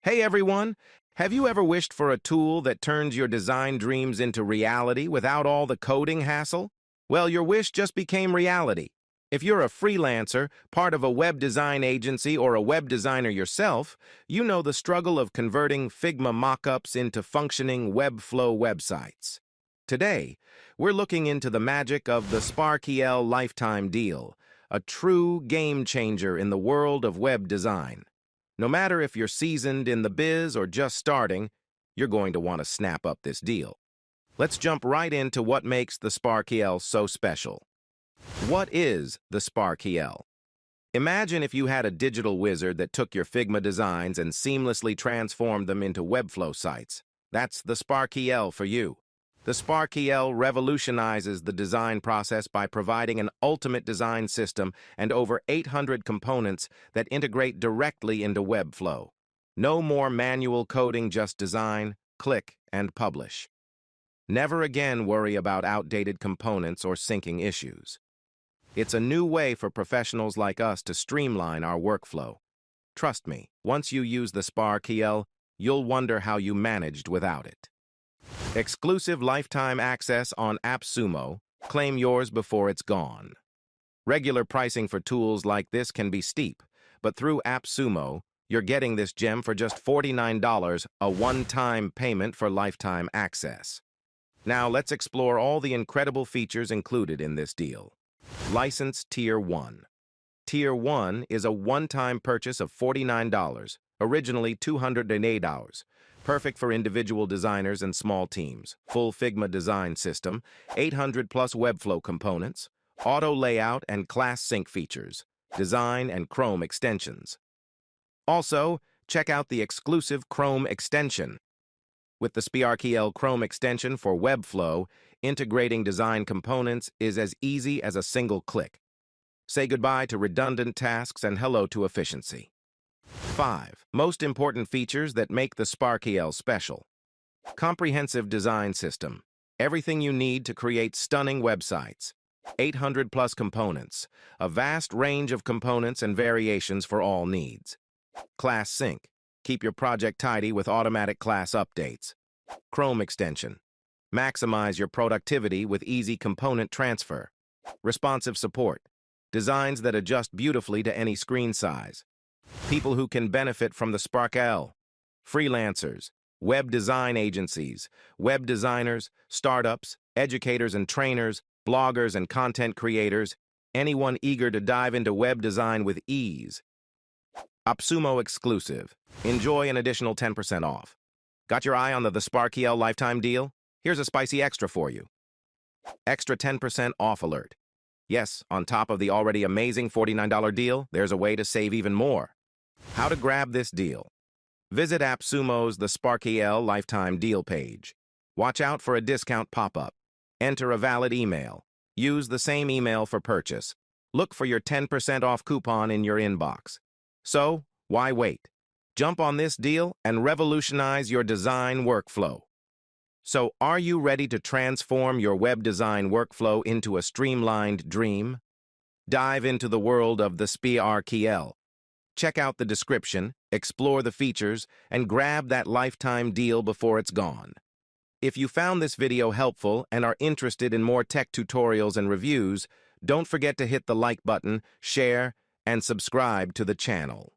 Hey everyone! Have you ever wished for a tool that turns your design dreams into reality without all the coding hassle? Well, your wish just became reality. If you're a freelancer, part of a web design agency, or a web designer yourself, you know the struggle of converting Figma mockups into functioning Webflow websites. Today, we're looking into the magic of the TheSprkl lifetime deal, a true game changer in the world of web design. No matter if you're seasoned in the biz or just starting, you're going to want to snap up this deal. Let's jump right into what makes the TheSprkl so special. What is the TheSprkl? Imagine if you had a digital wizard that took your Figma designs and seamlessly transformed them into Webflow sites. That's the TheSprkl for you. The TheSprkl revolutionizes the design process by providing an ultimate design system and over 800 components that integrate directly into Webflow. No more manual coding, just design, click, and publish. Never again worry about outdated components or syncing issues. It's a new way for professionals like us to streamline our workflow. Trust me, once you use the TheSprkl, you'll wonder how you managed without it. Exclusive lifetime access on AppSumo. Claim yours before it's gone. Regular pricing for tools like this can be steep, but through AppSumo, you're getting this gem for just $49, a one-time payment for lifetime access. Now let's explore all the incredible features included in this deal. License Tier 1. Tier 1 is a one-time purchase of $49, originally $208. Perfect for individual designers and small teams. Full Figma design system, 800 plus Webflow components, auto layout and class sync features, design and Chrome extensions. Also, check out the exclusive Chrome extension. With the TheSprkl Chrome extension for Webflow, integrating design components is as easy as a single click. Say goodbye to redundant tasks and hello to efficiency. 5. Most important features that make the TheSprkl special. Comprehensive design system. Everything you need to create stunning websites. 800 plus components. A vast range of components and variations for all needs. Class sync. Keep your project tidy with automatic class updates. Chrome extension. Maximize your productivity with easy component transfer. Responsive support. Designs that adjust beautifully to any screen size. People who can benefit from the TheSprkl. Freelancers, web design agencies, web designers, startups, educators and trainers, bloggers and content creators, anyone eager to dive into web design with ease. AppSumo exclusive. Enjoy an additional 10% off. Got your eye on the TheSprkl lifetime deal? Here's a spicy extra for you. Extra 10% off alert. Yes, on top of the already amazing $49 deal, there's a way to save even more. How to grab this deal? Visit AppSumo's TheSprkl lifetime deal page. Watch out for a discount pop-up. Enter a valid email. Use the same email for purchase. Look for your 10% off coupon in your inbox. So, why wait? Jump on this deal and revolutionize your design workflow. So, are you ready to transform your web design workflow into a streamlined dream? Dive into the world of the TheSprkl. Check out the description, explore the features, and grab that lifetime deal before it's gone. If you found this video helpful and are interested in more tech tutorials and reviews, don't forget to hit the like button, share, and subscribe to the channel.